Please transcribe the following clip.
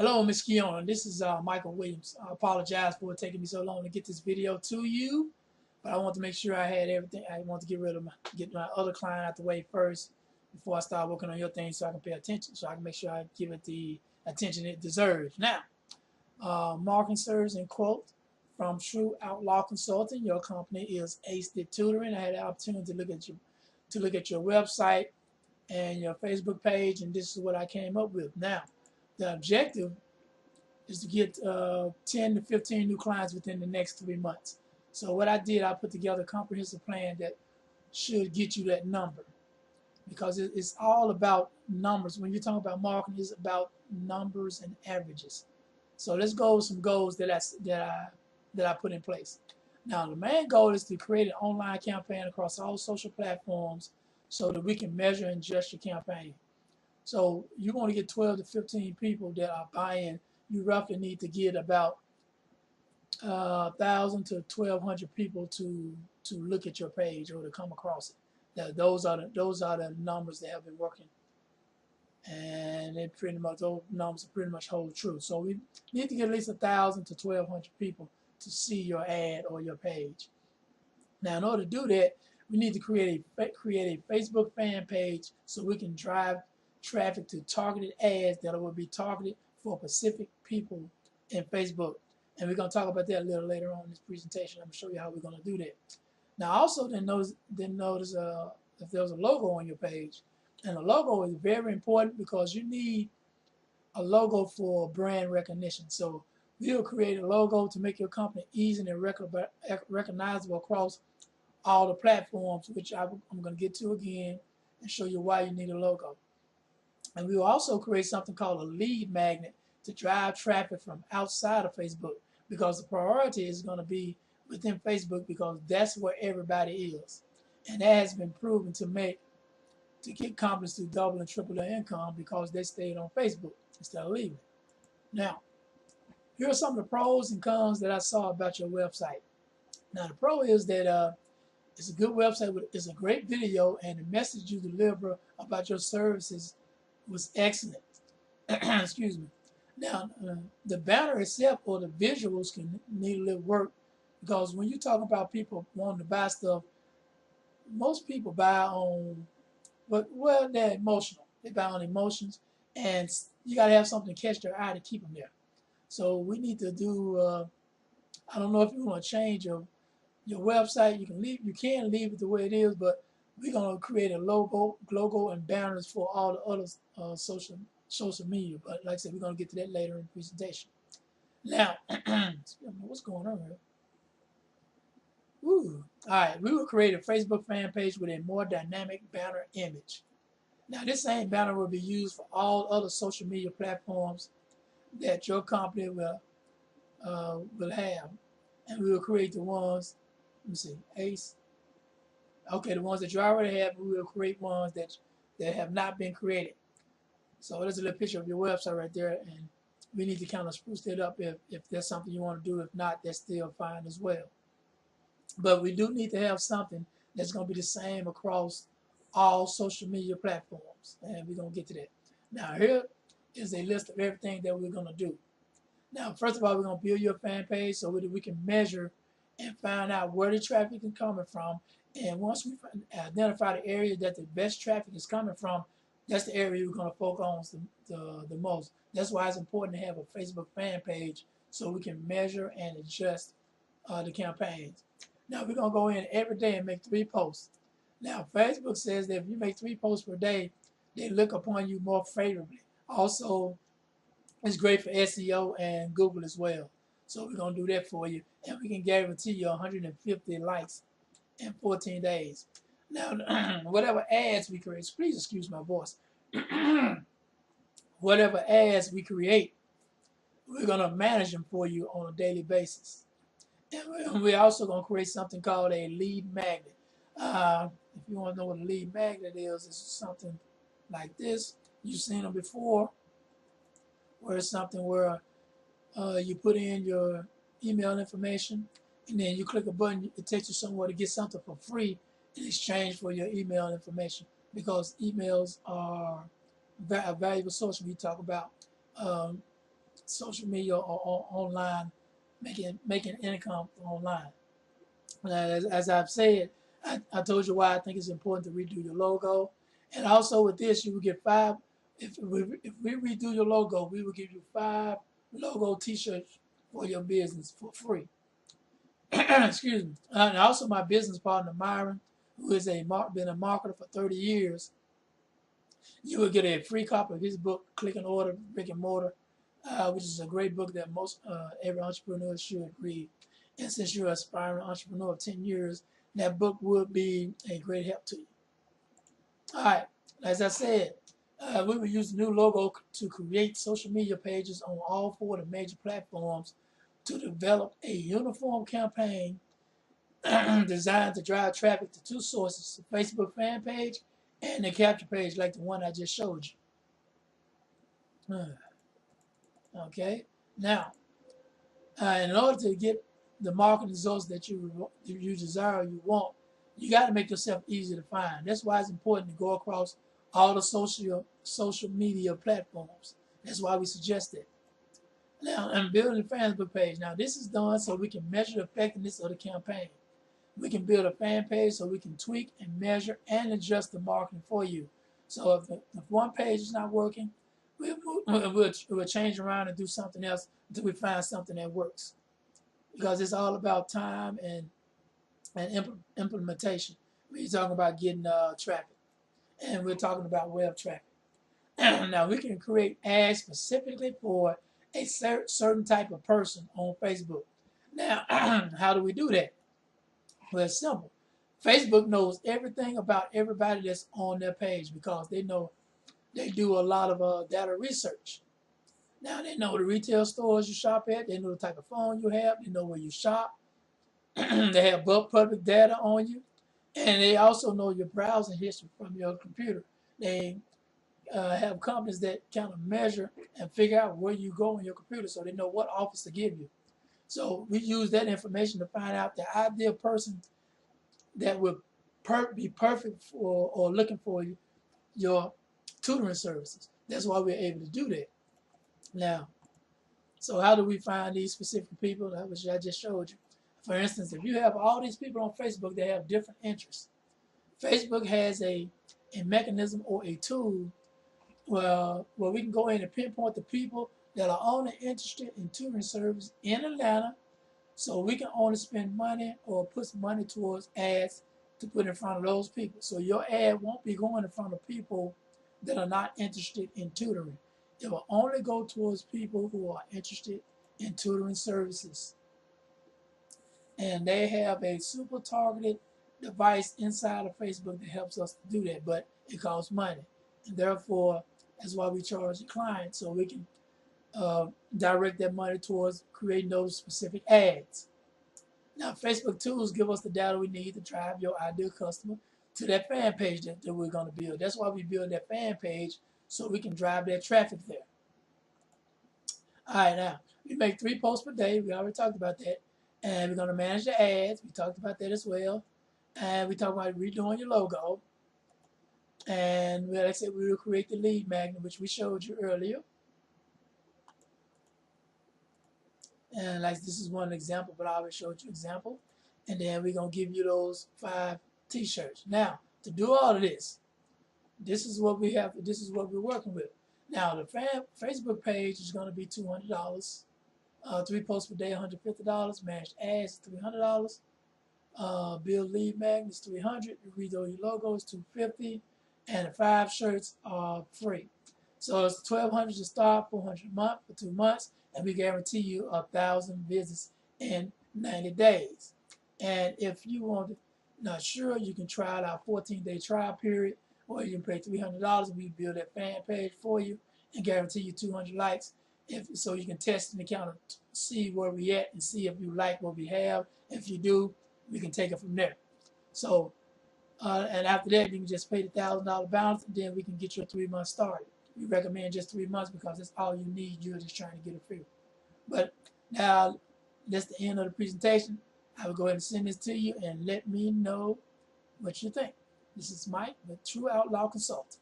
Hello, Ms. Keona. This is Michael Williams. I apologize for taking me so long to get this video to you, but I want to make sure I had everything. I want to get my other client out the way first before I start working on your thing, so I can pay attention, so I can make sure I give it the attention it deserves. Now, marketing service and quote from True Outlaw Consulting. Your company is Ace the Tutoring. I had the opportunity to look at your website and your Facebook page, and this is what I came up with. Now, the objective is to get 10 to 15 new clients within the next 3 months. So what I did, I put together a comprehensive plan that should get you that number, because it's all about numbers. When you're talking about marketing, it's about numbers and averages. So let's go with some goals that I put in place. Now, the main goal is to create an online campaign across all social platforms so that we can measure and adjust your campaign. So you want to get 12 to 15 people that are buying. You roughly need to get about 1,000 to 1,200 people to look at your page or to come across it. Those are the numbers that have been working, and those numbers pretty much hold true. So we need to get at least 1,000 to 1,200 people to see your ad or your page. Now, in order to do that, we need to create a Facebook fan page so we can drive traffic to targeted ads that will be targeted for specific people in Facebook. And we're going to talk about that a little later on in this presentation. I'm going to show you how we're going to do that. Now, also, notice if there's a logo on your page. And a logo is very important because you need a logo for brand recognition. So we'll create a logo to make your company easy and recognizable across all the platforms, which I'm going to get to again and show you why you need a logo. And we will also create something called a lead magnet to drive traffic from outside of Facebook, because the priority is going to be within Facebook because that's where everybody is. And that has been proven to get companies to double and triple their income because they stayed on Facebook instead of leaving. Now, here are some of the pros and cons that I saw about your website. Now, the pro is that it's a good website, it's a great video, and the message you deliver about your services was excellent. Excuse me. Now, the banner itself or the visuals can need a little work, because when you talk about people wanting to buy stuff, most people buy on, well, they're emotional. They buy on emotions, and you got to have something to catch their eye to keep them there. So we need to do, I don't know if you want to change your website. You can leave it the way it is, but we're gonna create a logo and banners for all the other social media. But like I said, we're gonna get to that later in the presentation. Now, what's going on here? Ooh. All right, we will create a Facebook fan page with a more dynamic banner image. Now, this same banner will be used for all other social media platforms that your company will have, and we will create the ones. Let me see, Ace. Okay, the ones that you already have, we will create ones that have not been created. So there's a little picture of your website right there, and we need to kind of spruce that up if that's something you want to do. If not, that's still fine as well. But we do need to have something that's going to be the same across all social media platforms, and we're going to get to that. Now, here is a list of everything that we're going to do. Now, first of all, we're going to build your fan page so that we can measure and find out where the traffic is coming from. And once we identify the area that the best traffic is coming from, that's the area we're going to focus on the most. That's why it's important to have a Facebook fan page so we can measure and adjust the campaigns. Now, we're going to go in every day and make 3 posts. Now, Facebook says that if you make 3 posts per day, they look upon you more favorably. Also, it's great for SEO and Google as well. So we're going to do that for you. And we can guarantee you 150 likes in 14 days. Now, whatever ads we create, please excuse my voice. Whatever ads we create, we're going to manage them for you on a daily basis. And we're also going to create something called a lead magnet. If you want to know what a lead magnet is, it's something like this. You've seen them before, where it's something where you put in your email information, and then you click a button. It takes you somewhere to get something for free in exchange for your email information, because emails are a valuable source when you talk about social media or online, making income online. As I've said, I told you why I think it's important to redo your logo, and also with this, you will get 5. If we redo your logo, we will give you 5 logo T-shirts for your business for free. Excuse me. And also my business partner Myron, who is been a marketer for 30 years, you will get a free copy of his book, Click and Order, Brick and Mortar, which is a great book that most every entrepreneur should read. And since you're an aspiring entrepreneur of 10 years, that book would be a great help to you. All right, as I said, we will use the new logo to create social media pages on all 4 of the major platforms to develop a uniform campaign designed to drive traffic to 2 sources, the Facebook fan page and the capture page like the one I just showed you. Okay, now, in order to get the marketing results that you desire, you want, you got to make yourself easy to find. That's why it's important to go across all the social media platforms. That's why we suggest it. Now, and building a Facebook page. Now, this is done so we can measure the effectiveness of the campaign. We can build a fan page so we can tweak and measure and adjust the marketing for you. So if one page is not working, we'll change around and do something else until we find something that works. Because it's all about time and implementation. We're talking about getting traffic, and we're talking about web traffic. Now we can create ads specifically for a certain type of person on Facebook. Now, how do we do that? Well, it's simple. Facebook knows everything about everybody that's on their page because they do a lot of data research. Now they know the retail stores you shop at, they know the type of phone you have, they know where you shop, they have public data on you, and they also know your browsing history from your computer. They have companies that kind of measure and figure out where you go on your computer so they know what offers to give you. So we use that information to find out the ideal person that would be perfect for or looking for your tutoring services. That's why we're able to do that. Now, so how do we find these specific people? That which I just showed you. For instance, if you have all these people on Facebook that have different interests, Facebook has a mechanism or a tool where we can go in and pinpoint the people that are only interested in tutoring service in Atlanta, so we can only spend money or put some money towards ads to put in front of those people. So your ad won't be going in front of people that are not interested in tutoring. It will only go towards people who are interested in tutoring services. And they have a super targeted device inside of Facebook that helps us to do that, but it costs money. And therefore, that's why we charge the client, so we can direct that money towards creating those specific ads. Now, Facebook tools give us the data we need to drive your ideal customer to that fan page that we're going to build. That's why we build that fan page, so we can drive that traffic there. All right, now, we make 3 posts per day. We already talked about that. And we're going to manage the ads. We talked about that as well. And we talked about redoing your logo. And like I said, we will create the lead magnet, which we showed you earlier. And like this is one example, but I already showed you an example. And then we're going to give you those 5 T-shirts. Now, to do all of this, this is what we have. This is what we're working with. Now, the Facebook page is going to be $200. 3 posts per day, $150. Managed ads, $300. Build lead magnets, $300. Redo your logo is $250, and the 5 shirts are free. So it's $1,200 to start, $400 a month for 2 months, and we guarantee you 1,000 visits in 90 days. And if you want, not sure, you can try it out 14-day trial period, or you can pay $300 and we build that fan page for you and guarantee you 200 likes. So you can test and kind of see where we at and see if you like what we have. If you do, we can take it from there. So, and after that, you can just pay the $1,000 balance, and then we can get your 3 months started. We recommend just 3 months because that's all you need. You're just trying to get it free. But now, that's the end of the presentation. I will go ahead and send this to you and let me know what you think. This is Mike with True Outlaw Consulting.